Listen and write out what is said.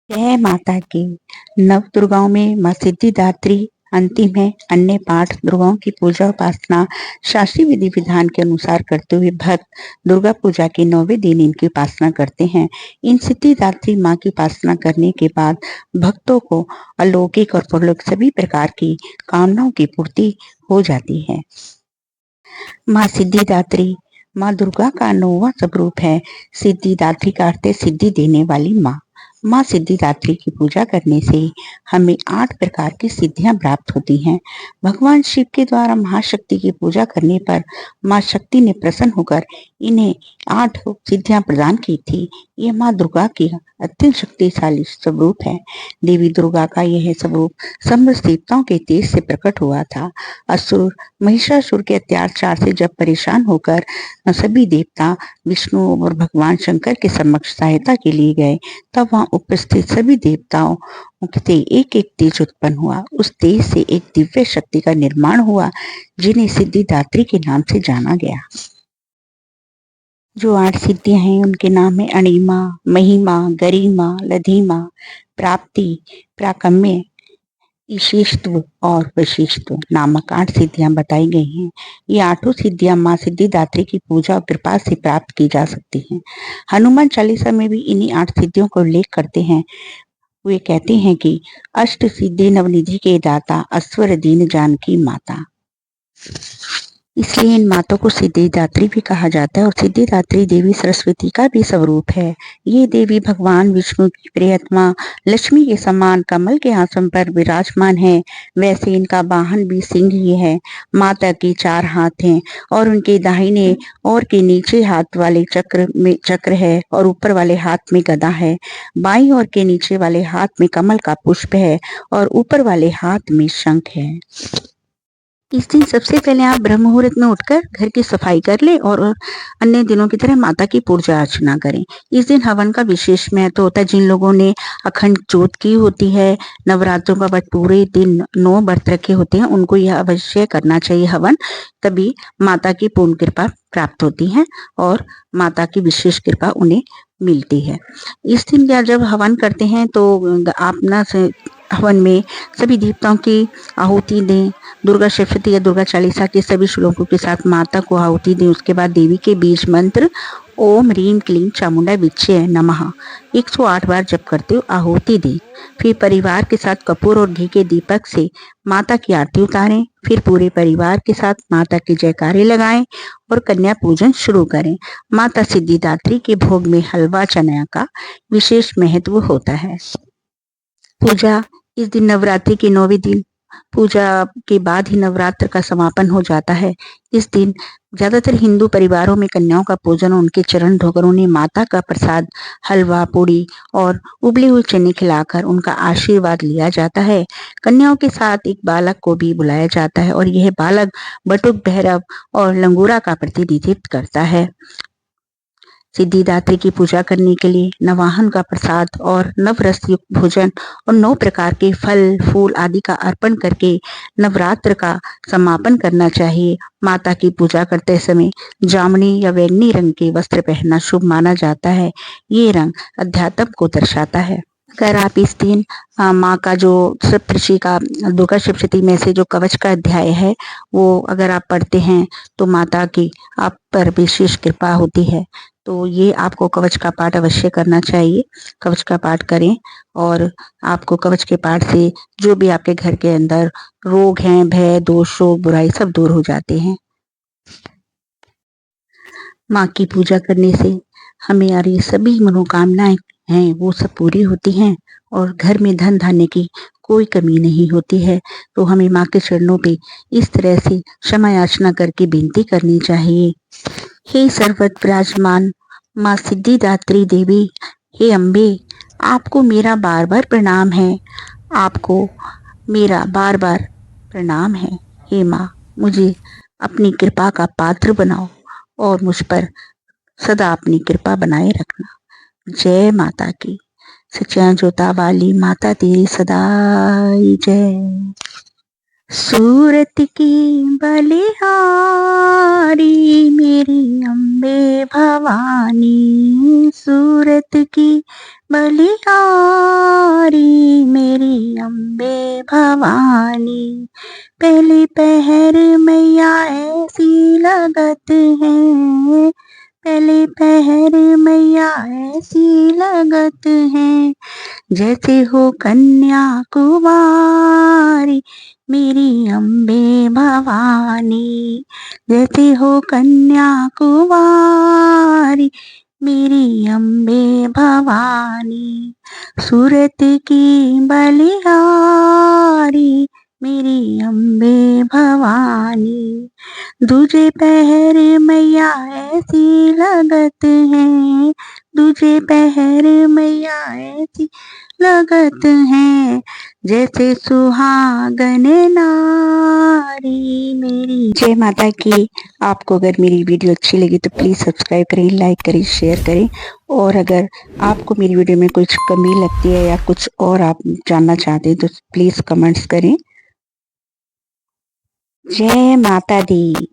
जय माता की। नव दुर्गाओं में माँ सिद्धिदात्री अंतिम है। अन्य पाठ दुर्गाओं की पूजा उपासना शास्त्रीय विधि विधान के अनुसार करते हुए भक्त दुर्गा पूजा के 9वें दिन इनकी उपासना करते हैं। इन सिद्धिदात्री माँ की उपासना करने के बाद भक्तों को अलौकिक और परलौकिक सभी प्रकार की कामनाओं की पूर्ति हो जाती है। माँ सिद्धिदात्री माँ दुर्गा का 9वां स्वरूप है। सिद्धिदात्री का अर्थ है सिद्धि देने वाली माँ। माँ सिद्धिदात्री की पूजा करने से हमें 8 प्रकार की सिद्धियां प्राप्त होती हैं। भगवान शिव के द्वारा महाशक्ति की पूजा करने पर माँ शक्ति ने प्रसन्न होकर इन्हें 8 सिद्धियां प्रदान की थी। यह माँ दुर्गा की अत्यंत शक्तिशाली स्वरूप है। देवी दुर्गा का यह स्वरूप समस्त देवताओं के तेज से प्रकट हुआ था। असुर महिषासुर के अत्याचार से जब परेशान होकर सभी देवता विष्णु और भगवान शंकर के समक्ष सहायता के लिए गए, तब वहां उपस्थित सभी देवताओं से एक एक तेज उत्पन्न हुआ। उस तेज से एक दिव्य शक्ति का निर्माण हुआ, जिन्हें सिद्धिदात्री के नाम से जाना गया। जो 8 सिद्धियां हैं उनके नाम है अणिमा, महिमा, गरिमा, लधिमा, प्राप्ति, प्राकम्य, ईशेषत्व और वशिष्ठत्व नामक 8 सिद्धियां बताई गई हैं। ये 8 सिद्धियां माँ सिद्धिदात्री की पूजा और कृपा से प्राप्त की जा सकती हैं। हनुमान चालीसा में भी इन्हीं 8 सिद्धियों का उल्लेख करते हैं। वे कहते हैं कि अष्ट सिद्धि नवनिधि के दाता, अस्वर दीन जानकी माता। इसलिए इन माताओं को सिद्धिदात्री भी कहा जाता है और सिद्धिदात्री देवी सरस्वती का भी स्वरूप है। ये देवी भगवान विष्णु की प्रियतमा लक्ष्मी के समान कमल के आसन पर विराजमान है। वैसे इनका वाहन भी सिंह ही है। माता के 4 हाथ हैं और उनके दाहिने और के नीचे हाथ वाले चक्र में चक्र है और ऊपर वाले हाथ में गदा है। बाईं ओर के नीचे वाले हाथ में कमल का पुष्प है और ऊपर वाले हाथ में शंख है। इस दिन सबसे पहले आप ब्रह्म मुहूर्त में उठकर घर की सफाई कर ले और अन्य दिनों की तरह माता की पूजा अर्चना करें। इस दिन हवन का विशेष महत्व होता है। जिन लोगों ने अखंड जोत की होती है, नवरात्रों का व्रत पूरे दिन 9 व्रत रखे होते हैं, उनको यह अवश्य करना चाहिए हवन। तभी माता की पूर्ण कृपा प्राप्त होती है और माता की विशेष कृपा उन्हें मिलती है। इस दिन क्या जब हवन करते हैं तो आप ना हवन में सभी देवताओं की आहुति दें। दुर्गा सप्तशती या दुर्गा चालीसा के सभी श्लोकों के साथ माता को आहुति दें। उसके बाद देवी के बीज मंत्र ओम रीम क्लीम चामुंडा विच्चे नमः 108 बार जप करते हो आहुति दें। फिर परिवार के साथ कपूर और घी के दीपक से माता की आरती उतारें। फिर पूरे परिवार के साथ माता के जयकारे लगाएं और कन्या पूजन शुरू करें। माता सिद्धिदात्री के भोग में हलवा चना का विशेष महत्व होता है। पूजा इस दिन नवरात्रि के 9वें दिन पूजा के बाद ही नवरात्र का समापन हो जाता है। इस दिन ज्यादातर हिंदू परिवारों में कन्याओं का पूजन और उनके चरण धोकर उन्हें माता का प्रसाद हलवा पूड़ी और उबले हुए चने खिलाकर उनका आशीर्वाद लिया जाता है। कन्याओं के साथ एक बालक को भी बुलाया जाता है और यह बालक बटुक भैरव और लंगूरा का प्रतिनिधित्व करता है। सिद्धिदात्री की पूजा करने के लिए नवाहन का प्रसाद और नवरस युक्त भोजन और 9 प्रकार के फल फूल आदि का अर्पण करके नवरात्र का समापन करना चाहिए। माता की पूजा करते समय जामुनी या बैंगनी रंग के वस्त्र पहनना शुभ माना जाता है। ये रंग अध्यात्म को दर्शाता है। अगर आप इस दिन माँ का जो सप्तशती का दुर्गा सप्तशती में से जो कवच का अध्याय है वो अगर आप पढ़ते हैं तो माता की आप पर विशेष कृपा होती है। तो ये आपको कवच का पाठ अवश्य करना चाहिए। कवच का पाठ करें और आपको कवच के पाठ से जो भी आपके घर के अंदर रोग हैं, भय, दोष, शोक, बुराई सब दूर हो जाते हैं। माँ की पूजा करने से हमारी सभी मनोकामनाएं हैं वो सब पूरी होती हैं और घर में धन धान्य की कोई कमी नहीं होती है। तो हमें माँ के चरणों पे इस तरह से क्षमा याचना करके विनती करनी चाहिए। हे सर्वत्र विराजमान माँ सिद्धिदात्री देवी, हे अम्बे, आपको मेरा बार बार प्रणाम है। आपको मेरा बार बार प्रणाम है। हे माँ, मुझे अपनी कृपा का पात्र बनाओ और मुझ पर सदा अपनी कृपा बनाए रखना। जय माता की। सच्चा जोता वाली माता तेरी सदाई जय। सूरत की बलिहारी मेरी अम्बे भवानी, सूरत की बलिहारी मेरी अम्बे भवानी। पहली पहर मैया ऐसी लगत है, पहली पहर मैया ऐसी लगत है, जैसे हो कन्या कुमारी मेरी अम्बे भवानी। जैसे हो कन्या कुमारी मेरी अम्बे भवानी। सूरत की बलिहारी मेरी अम्बे भवानी। दूजे पहर मैया ऐसी लगत है, दूजे पहर मैया ऐसी लगत है, जैसे सुहागन नारी मेरी। जय माता की। आपको अगर मेरी वीडियो अच्छी लगी तो प्लीज़ सब्सक्राइब करें, लाइक करें, शेयर करें। और अगर आपको मेरी वीडियो में कुछ कमी लगती है या कुछ और आप जानना चाहते हैं तो प्लीज़ कमेंट्स करें। जय माता दी।